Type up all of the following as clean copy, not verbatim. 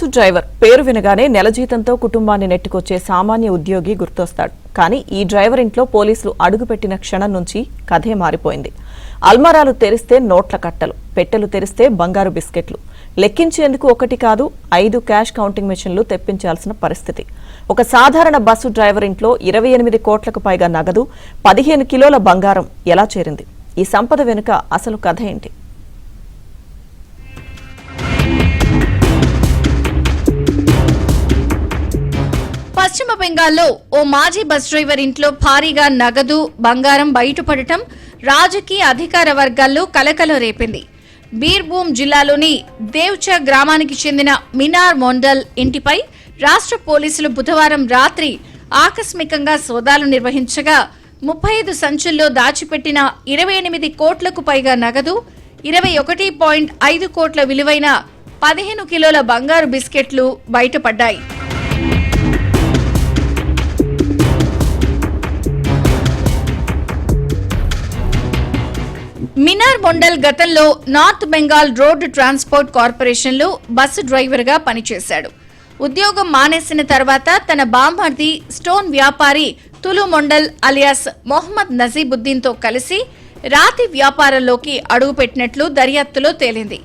Bus driver పేరు వినగానే నెల జీతంతో కుటుంబాన్ని నెట్టుకొచ్చే సామాన్య ఉద్యోగి గుర్తొస్తాడు. కానీ ఈ డ్రైవర్ ఇంట్లో పోలీసులు అడుగుపెట్టిన క్షణం నుంచి కథే మారిపోయింది. అల్మారాలు తెరిస్తే నోట్ల కట్టలు, పెట్టెలు తెరిస్తే బంగారు బిస్కెట్లు, లెక్కించేందుకు 1 కాదు 5 క్యాష్ కౌంటింగ్ మెషిన్లు తెప్పించాల్సిన పరిస్థితి. ఒక సాధారణ బస్సు డ్రైవర్ ఇంట్లో 28 కోట్లకు పైగా నగదు, 15 కిలోల బంగారం ఎలా చేరింది? ఈ సంపద వెనుక అసలు కథ ఏంటి? పశ్చిమ బెంగాల్లో ఓ మాజీ బస్ డ్రైవర్ ఇంట్లో భారీగా నగదు, బంగారం బయటపడటం రాజకీయ అధికార వర్గాల్లో కలకలం రేపింది. బీర్భూమ్ జిల్లాలోని దేవ్చా గ్రామానికి చెందిన మినార్ మొండల్ ఇంటిపై రాష్ట్ర పోలీసులు బుధవారం రాత్రి ఆకస్మికంగా సోదాలు నిర్వహించగా 35 సంచుల్లో దాచిపెట్టిన 28 కోట్లకు పైగా నగదు, 21.5 కోట్ల విలువైన 15 కిలోల బంగారు బిస్కెట్లు బయటపడ్డాయి. మినార్ మొండల్ గతంలో నార్త్ బెంగాల్ రోడ్ ట్రాన్స్పోర్ట్ కార్పొరేషన్లో బస్సు డ్రైవర్గా పనిచేశాడు. ఉద్యోగం మానేసిన తర్వాత తన బామ్మర్ది స్టోన్ వ్యాపారి తులు మొండల్ అలియాస్ మొహమ్మద్ నజీబుద్దీన్తో కలిసి రాతి వ్యాపారంలోకి అడుగుపెట్టినట్లు దర్యాప్తులో తేలింది.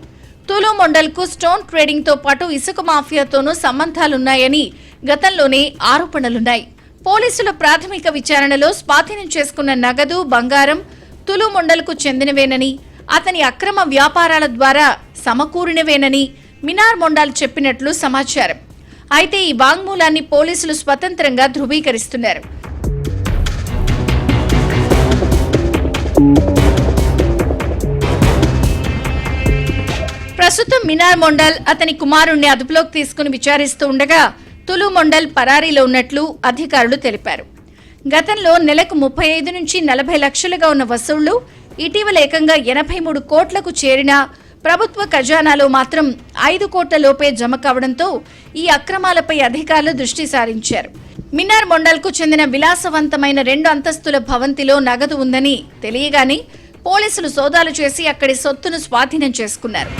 తులు మొండల్కు స్టోన్ ట్రేడింగ్తో పాటు ఇసుక మాఫియాతోనూ సంబంధాలున్నాయని గతంలోనే ఆరోపణలున్నాయి. పోలీసుల ప్రాథమిక విచారణలో స్వాధీనం చేసుకున్న నగదు, బంగారం తులు మొండల్కు చెందినవేనని, అతని అక్రమ వ్యాపారాల ద్వారా సమకూరినవేనని మినార్ మొండల్ చెప్పినట్లు సమాచారం. అయితే ఈ వాంగ్మూలాన్ని పోలీసులు స్వతంత్రంగా ధృవీకరిస్తున్నారు. ప్రస్తుతం మినార్ మొండల్ అతని కుమారుణ్ణి అదుపులోకి తీసుకుని విచారిస్తూ ఉండగా తులు మొండల్ పరారీలో ఉన్నట్లు అధికారులు తెలిపారు. గతంలో నెలకు 35 నుంచి 40 లక్షలుగా ఉన్న వసూళ్లు ఇటీవల ఏకంగా 83 కోట్లకు చేరినా ప్రభుత్వ ఖజానాలో మాత్రం 5 కోట్ల లోపే జమ కావడంతో ఈ అక్రమాలపై అధికారులు దృష్టి సారించారు. మినార్ మొండల్కు చెందిన విలాసవంతమైన 2 అంతస్తుల భవంతిలో నగదు ఉందని తెలియగానే పోలీసులు సోదాలు చేసి అక్కడి సొత్తును స్వాధీనం చేసుకున్నారు.